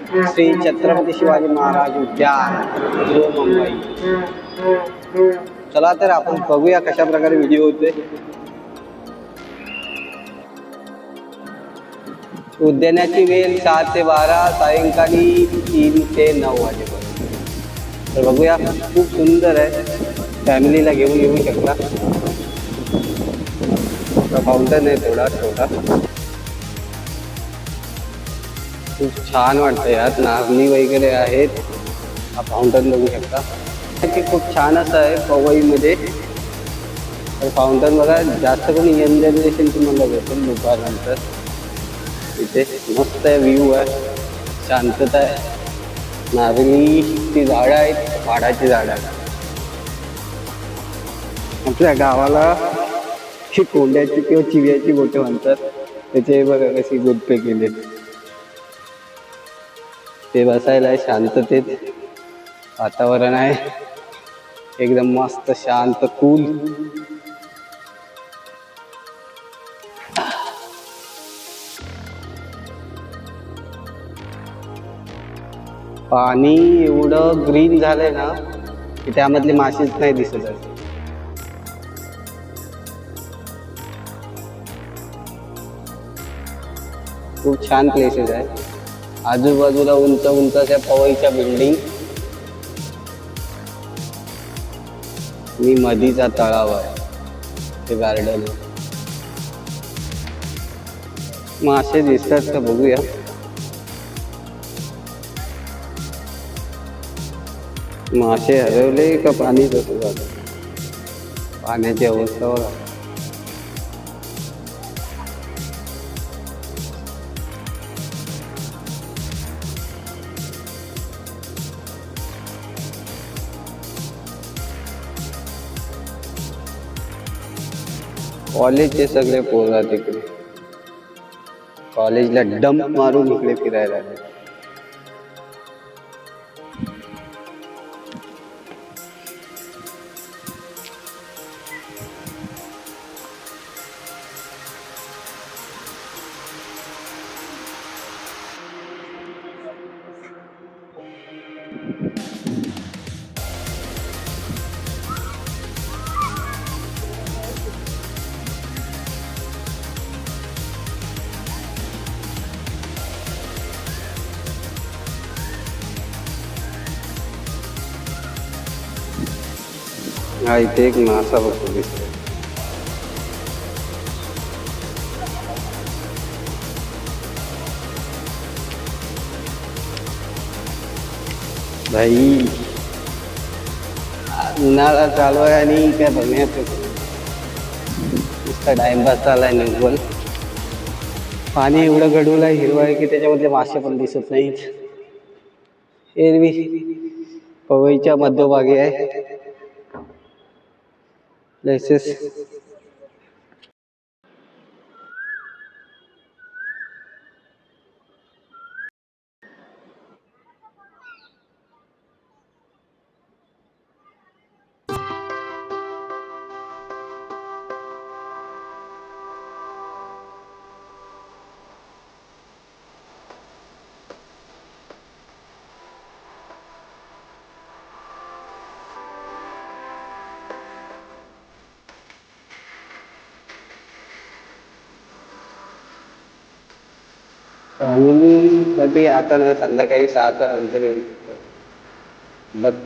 श्री छत्रपती शिवाजी महाराज उद्यान मुंबई। चला तर आपण बघूया कशा प्रकारे व्हिडिओ होते। उद्यानाची वेळ 7 ते 12, सायंकाळी 3 ते 9 वाजेपर्यंत। तर बघूया, खूप सुंदर आहे, फॅमिलीला घेऊन येऊ शकता। फाउंटन आहे थोडा छोटा, खूप छान वाटतं यात, नारळी वगैरे आहेत। हा फाउंटन बघू शकता, खूप छान असं आहे पवईमध्ये। तर फाउंटन बघा, जास्त करून यंग जनरेशन तुम्हाला भेटेल दुपारनंतर। इथे मस्त व्ह्यू आहे, शांतता आहे, नारळीची झाडं आहेत, झाडाची झाडं आहेत। आपल्या गावाला कोंड्याची किंवा चिव्याची बोटे म्हणतात, त्याचे बघा कशी गुडपे केले। ते बसायला शांततेत वातावरण आहे, एकदम मस्त शांत कूल। पाणी एवढं ग्रीन झालंय ना की त्यामधले मासेच नाही दिसत आहे। खूप छान प्लेसेस आहे, आजूबाजूला उंच उंच त्या पवईच्या बिल्डिंग आणि मधीचा तळाव आहे, ते गार्डन। मासे दिसतात का बघूया। मासे हरवले का पाणी कसं झालं, पाण्याची अवस्था बघा। कॉलेजचे सगळे पोरं तिकडे कॉलेजला डंप मारून इकडे फिरायला। हा इथे एक मासा बघतो दिसतो, भाई उन्हाळा चालू आहे आणि काय बघण्यात नुसता टाइमपास चाललाय निव्वळ। पाणी एवढं गढूळ आहे, हिरवं आहे की त्याच्यामध्ये मासे पण दिसत नाहीत। एरवी पवईच्या मध्यभागी आहे प्लेसेस। कधी आता ना संध्याकाळी 6च्या नंतर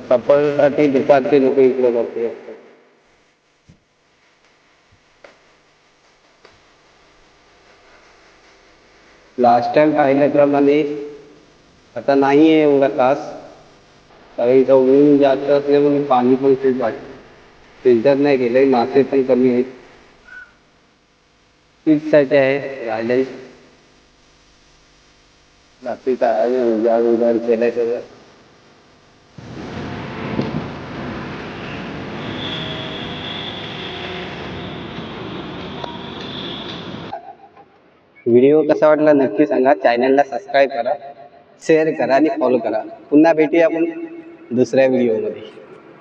कपलसाठी दुपारचे लोक इकडे बघते। लास्ट टाइम पाहिल्याप्रमाणे आता नाही आहे एवढा तास, काही ऊन जास्त असल्यामुळे पाणी पण खूप वाटतं, फिल्टर नाही केलंय, मासे पण कमी आहेत। फिशसाठी आहे राहिले बाकीचा उजाड उजाड केलाय सगळं। व्हिडिओ कसा वाटला नक्की सांगा, चॅनलला सबस्क्राईब करा, शेअर करा आणि फॉलो करा। पुन्हा भेटूया आपण दुसऱ्या व्हिडिओमध्ये।